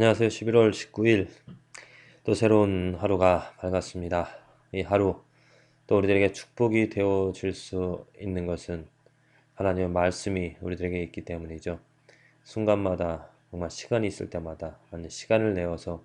안녕하세요. 11월 19일 또 새로운 하루가 밝았습니다. 이 하루 또 우리들에게 축복이 되어질 수 있는 것은 하나님의 말씀이 우리들에게 있기 때문이죠. 순간마다 정말 시간이 있을 때마다 아니 시간을 내어서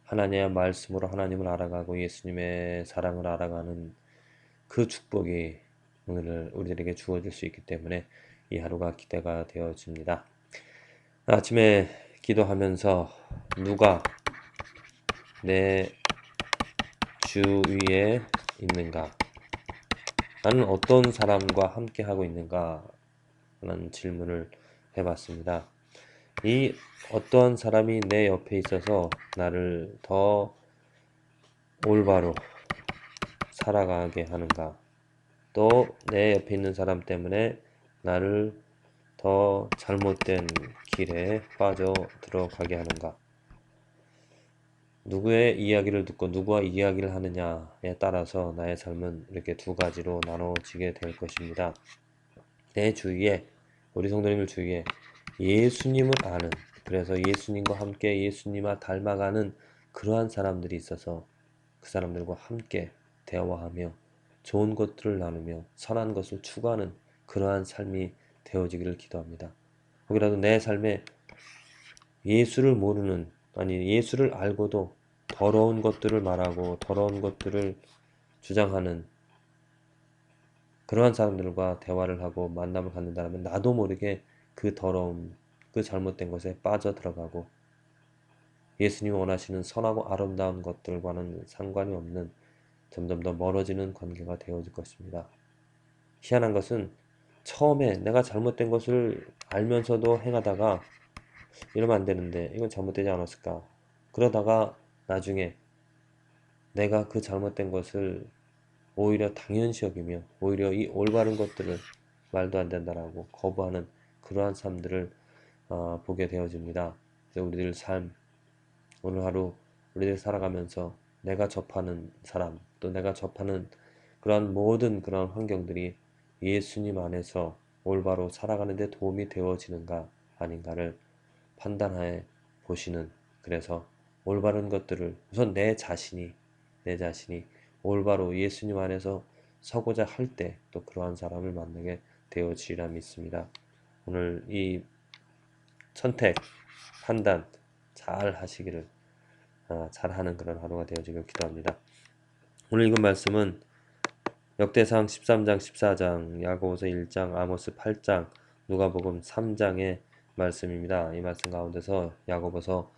하나님의 말씀으로 하나님을 알아가고 예수님의 사랑을 알아가는 그 축복이 오늘 우리들에게 주어질 수 있기 때문에 이 하루가 기대가 되어집니다. 아침에 기도하면서 누가 내 주위에 있는가? 나는 어떤 사람과 함께 하고 있는가? 라는 질문을 해봤습니다. 이 어떠한 사람이 내 옆에 있어서 나를 더 올바로 살아가게 하는가? 또 내 옆에 있는 사람 때문에 나를 더 잘못된 길에 빠져 들어가게 하는가? 누구의 이야기를 듣고 누구와 이야기를 하느냐에 따라서 나의 삶은 이렇게 두 가지로 나눠지게 될 것입니다. 내 주위에, 우리 성도님들 주위에 예수님을 아는, 그래서 예수님과 함께 예수님과 닮아가는 그러한 사람들이 있어서 그 사람들과 함께 대화하며 좋은 것들을 나누며 선한 것을 추구하는 그러한 삶이 되어지기를 기도합니다. 혹이라도 내 삶에 예수를 모르는, 아니 예수를 알고도 더러운 것들을 말하고 더러운 것들을 주장하는 그러한 사람들과 대화를 하고 만남을 갖는다면 나도 모르게 그 더러움, 그 잘못된 것에 빠져 들어가고 예수님이 원하시는 선하고 아름다운 것들과는 상관이 없는 점점 더 멀어지는 관계가 되어질 것입니다. 희한한 것은 처음에 내가 잘못된 것을 알면서도 행하다가 이러면 안 되는데 이건 잘못되지 않았을까? 그러다가 나중에 내가 그 잘못된 것을 오히려 당연시 여기며 오히려 이 올바른 것들을 말도 안 된다라고 거부하는 그러한 삶들을 보게 되어집니다. 그래서 우리들 삶, 오늘 하루 우리들 살아가면서 내가 접하는 사람, 또 내가 접하는 그러한 모든 그러한 환경들이 예수님 안에서 올바로 살아가는 데 도움이 되어지는가 아닌가를 판단해 보시는, 그래서 올바른 것들을 우선 내 자신이 올바로 예수님 안에서 서고자 할 때 또 그러한 사람을 만나게 되어지리라 믿습니다. 오늘 이 선택, 판단 잘 하시기를 잘하는 그런 하루가 되어지길 기도합니다. 오늘 읽은 말씀은 역대상 13장, 14장, 야고보서 1장, 아모스 8장, 누가복음 3장의 말씀입니다. 이 말씀 가운데서 야고보서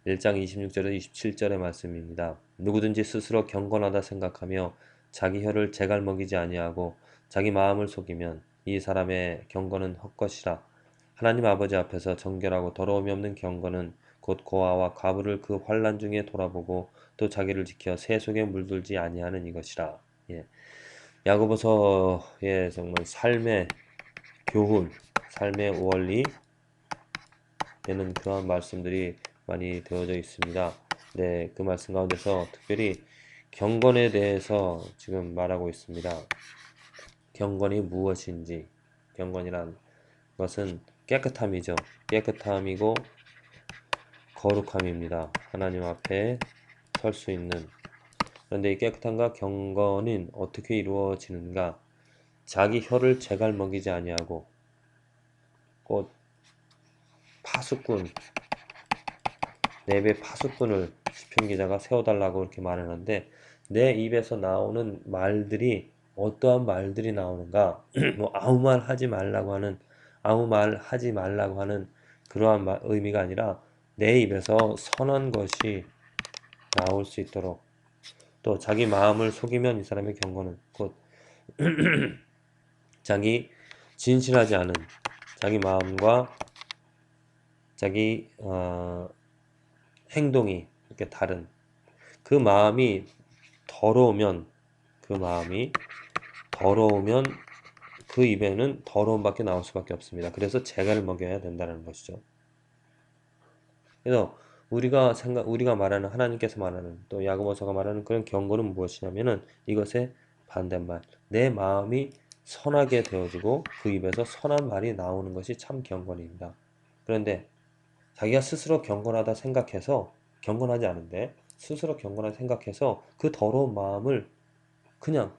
1장 26절에서 27절의 말씀입니다. 누구든지 스스로 경건하다 생각하며 자기 혀를 제갈먹이지 아니하고 자기 마음을 속이면 이 사람의 경건은 헛것이라. 하나님 아버지 앞에서 정결하고 더러움이 없는 경건은 곧 고아와 과부를 그 환난 중에 돌아보고 또 자기를 지켜 새 속에 물들지 아니하는 이것이라. 예. 야고보서의 정말 삶의 교훈, 삶의 원리 되는 그러한 말씀들이 많이 되어져 있습니다. 네, 그 말씀 가운데서 특별히 경건에 대해서 지금 말하고 있습니다. 경건이 무엇인지, 경건이란 것은 깨끗함이죠. 깨끗함이고 거룩함입니다. 하나님 앞에 설 수 있는. 그런데 이 깨끗함과 경건은 어떻게 이루어지는가? 자기 혀를 제갈먹이지 아니하고 곧 파수꾼, 내 입에 파수꾼을 시편 기자가 세워달라고 이렇게 말하는데 내 입에서 나오는 말들이 어떠한 말들이 나오는가? 뭐 아무 말 하지 말라고 하는 그러한 의미가 아니라 내 입에서 선한 것이 나올 수 있도록, 또 자기 마음을 속이면 이 사람의 경건은 곧 자기 진실하지 않은 자기 마음과 자기 행동이 이렇게 다른 그 마음이 더러우면 그 마음이 더러우면 그 입에는 더러움밖에 나올 수밖에 없습니다. 그래서 재갈을 먹여야 된다는 것이죠. 그래서 우리가 말하는, 하나님께서 말하는, 또 야고보서가 말하는 그런 경고는 무엇이냐면은 이것의 반대말, 내 마음이 선하게 되어지고 그 입에서 선한 말이 나오는 것이 참 경건입니다. 그런데 자기가 스스로 경건하다 생각해서, 경건하지 않은데 스스로 경건하다 생각해서 그 더러운 마음을 그냥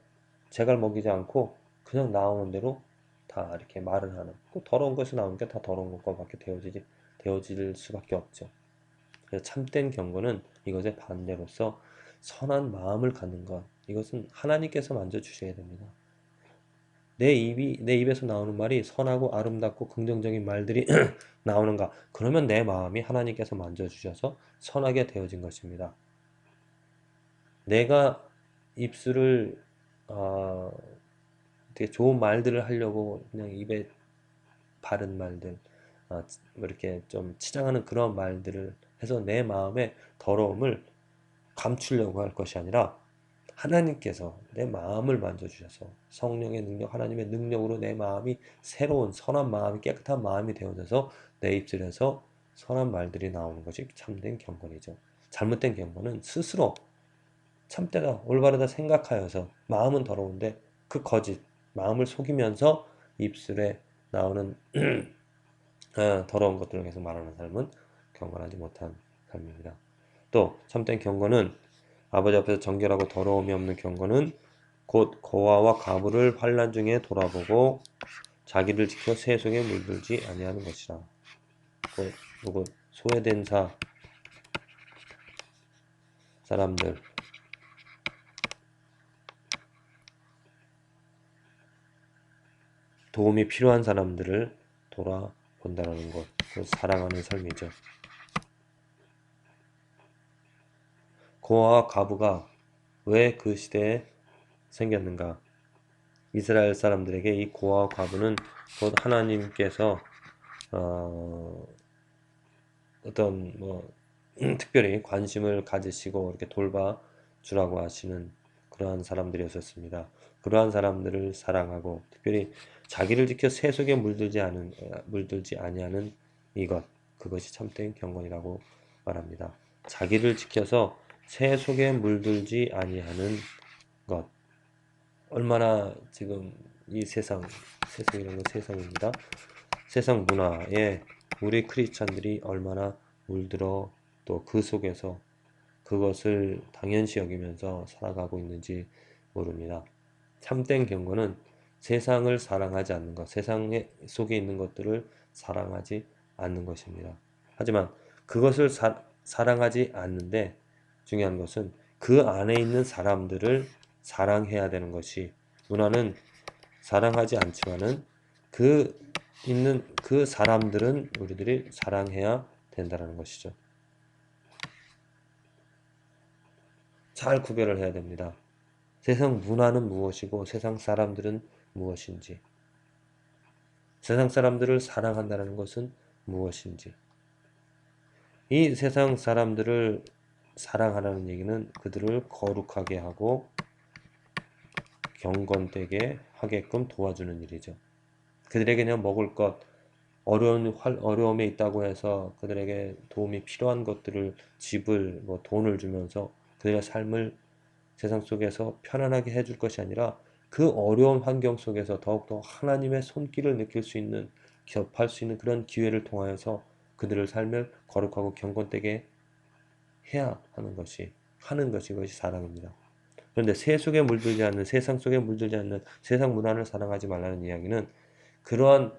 제갈 먹이지 않고 그냥 나오는 대로 다 이렇게 말을 하는, 그 더러운 것이 나오는 게 다 더러운 것과밖에 되어질 수밖에 없죠. 그래서 참된 경건은 이것의 반대로서 선한 마음을 갖는 것, 이것은 하나님께서 만져주셔야 됩니다. 내 입에서 나오는 말이 선하고 아름답고 긍정적인 말들이 나오는가? 그러면 내 마음이 하나님께서 만져주셔서 선하게 되어진 것입니다. 내가 입술을 되게 좋은 말들을 하려고 그냥 입에 바른 말들, 뭐 이렇게 좀 치장하는 그런 말들을 해서 내 마음의 더러움을 감추려고 할 것이 아니라 하나님께서 내 마음을 만져주셔서 성령의 능력, 하나님의 능력으로 내 마음이 새로운 선한 마음이, 깨끗한 마음이 되어져서 내 입술에서 선한 말들이 나오는 것이 참된 경건이죠. 잘못된 경건은 스스로 참되다 올바르다 생각하여서 마음은 더러운데 그 거짓, 마음을 속이면서 입술에 나오는 더러운 것들을 계속 말하는 삶은 경건하지 못한 삶입니다. 또 참된 경건은, 아버지 앞에서 정결하고 더러움이 없는 경건은 곧 고아와 과부를 환난 중에 돌아보고 자기를 지켜 세속에 물들지 아니하는 것이라. 누구 소외된 사람들, 도움이 필요한 사람들을 돌아본다는 것, 그걸 사랑하는 삶이죠. 고아와 과부가 왜 그 시대에 생겼는가? 이스라엘 사람들에게 이 고아와 과부는 곧 하나님께서 어떤 특별히 관심을 가지시고 이렇게 돌봐주라고 하시는 그러한 사람들이었습니다. 그러한 사람들을 사랑하고 특별히 자기를 지켜 세속에 물들지 아니하는 이것, 그것이 참된 경건이라고 말합니다. 자기를 지켜서 세속에 물들지 아니하는 것. 얼마나 지금 이 세상이라는 건 세상입니다. 세상 문화에 우리 크리스찬들이 얼마나 물들어 또 그 속에서 그것을 당연시 여기면서 살아가고 있는지 모릅니다. 참된 경건은 세상을 사랑하지 않는 것, 세상 속에 있는 것들을 사랑하지 않는 것입니다. 하지만 그것을 사랑하지 않는데 중요한 것은 그 안에 있는 사람들을 사랑해야 되는 것이, 문화는 사랑하지 않지만은 그 사람들은 우리들이 사랑해야 된다는 것이죠. 잘 구별을 해야 됩니다. 세상 문화는 무엇이고 세상 사람들은 무엇인지, 세상 사람들을 사랑한다는 것은 무엇인지. 이 세상 사람들을 사랑하라는 얘기는 그들을 거룩하게 하고 경건되게 하게끔 도와주는 일이죠. 그들에게 그냥 먹을 것, 어려움에 있다고 해서 그들에게 도움이 필요한 것들을, 집을, 돈을 주면서 그들의 삶을 세상 속에서 편안하게 해줄 것이 아니라 그 어려운 환경 속에서 더욱더 하나님의 손길을 느낄 수 있는, 겹할 수 있는 그런 기회를 통하여서 그들의 삶을 거룩하고 경건되게 하는 것이 그것이 사랑입니다. 그런데 세상 속에 물들지 않는 세상 문화를 사랑하지 말라는 이야기는 그러한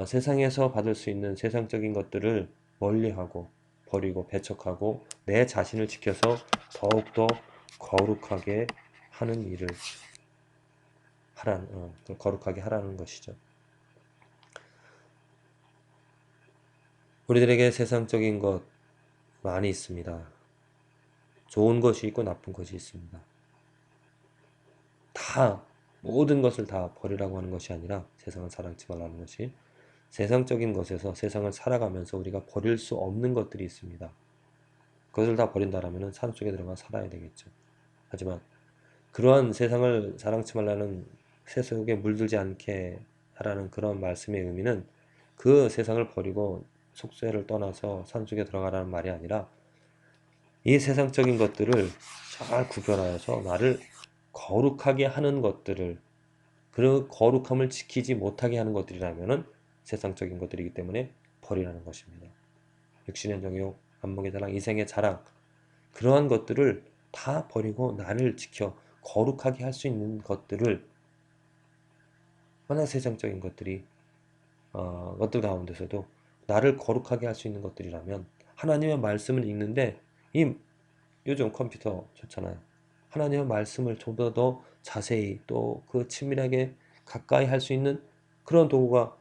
세상에서 받을 수 있는 세상적인 것들을 멀리하고 버리고 배척하고 내 자신을 지켜서 더욱더 거룩하게 하는 일을 거룩하게 하라는 것이죠. 우리들에게 세상적인 것 많이 있습니다. 좋은 것이 있고 나쁜 것이 있습니다. 모든 것을 다 버리라고 하는 것이 아니라 세상을 사랑하지 말라는 것이, 세상적인 것에서 세상을 살아가면서 우리가 버릴 수 없는 것들이 있습니다. 그것을 다 버린다라면 산속에 들어가 살아야 되겠죠. 하지만 그러한 세상을 사랑치 말라는, 세속에 물들지 않게 하라는 그런 말씀의 의미는 그 세상을 버리고 속세를 떠나서 산속에 들어가라는 말이 아니라 이 세상적인 것들을 잘 구별하여서 나를 거룩하게 하는 것들을, 그 거룩함을 지키지 못하게 하는 것들이라면은 세상적인 것들이기 때문에 버리라는 것입니다. 육신의 정욕, 안목의 자랑, 이생의 자랑, 그러한 것들을 다 버리고 나를 지켜 거룩하게 할 수 있는 것들을, 워낙 세상적인 것들이 것들 가운데서도 나를 거룩하게 할 수 있는 것들이라면, 하나님의 말씀을 읽는데, 이 요즘 컴퓨터 좋잖아요. 하나님의 말씀을 좀 더 자세히 또 그 친밀하게 가까이 할 수 있는 그런 도구가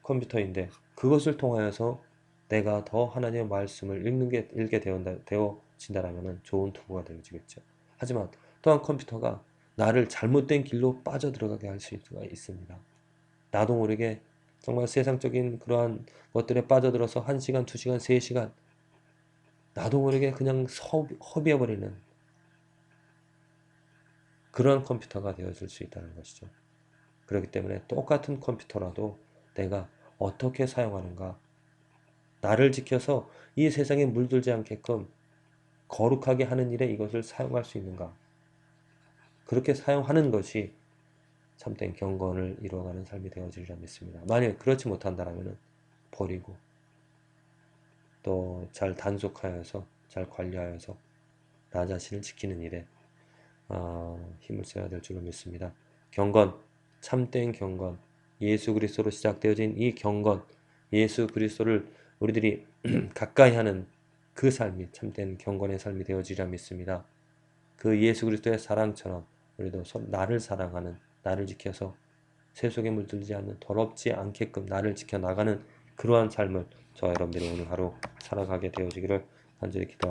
컴퓨터인데, 그것을 통하여서 내가 더 하나님의 말씀을 읽게 되어진다라면 좋은 도구가 되어지겠죠. 하지만 또한 컴퓨터가 나를 잘못된 길로 빠져들어가게 할 수가 있습니다. 나도 모르게 정말 세상적인 그러한 것들에 빠져들어서 1시간, 2시간, 3시간 나도 모르게 그냥 허비해버리는 그런 컴퓨터가 되어질 수 있다는 것이죠. 그렇기 때문에 똑같은 컴퓨터라도 내가 어떻게 사용하는가, 나를 지켜서 이 세상에 물들지 않게끔 거룩하게 하는 일에 이것을 사용할 수 있는가, 그렇게 사용하는 것이 참된 경건을 이루어가는 삶이 되어지리라 믿습니다. 만약 그렇지 못한다면 버리고 또 잘 단속하여서 잘 관리하여서 나 자신을 지키는 일에 힘을 써야 될 줄로 믿습니다. 경건, 참된 경건, 예수 그리스도로 시작되어진 이 경건, 예수 그리스도를 우리들이 가까이 하는 그 삶이 참된 경건의 삶이 되어지리라 믿습니다. 그 예수 그리스도의 사랑처럼 우리도 나를 사랑하는, 나를 지켜서 세속에 물들지 않는, 더럽지 않게끔 나를 지켜나가는 그러한 삶을 저와 여러분들이 오늘 하루 살아가게 되어지기를 간절히 기도합니다.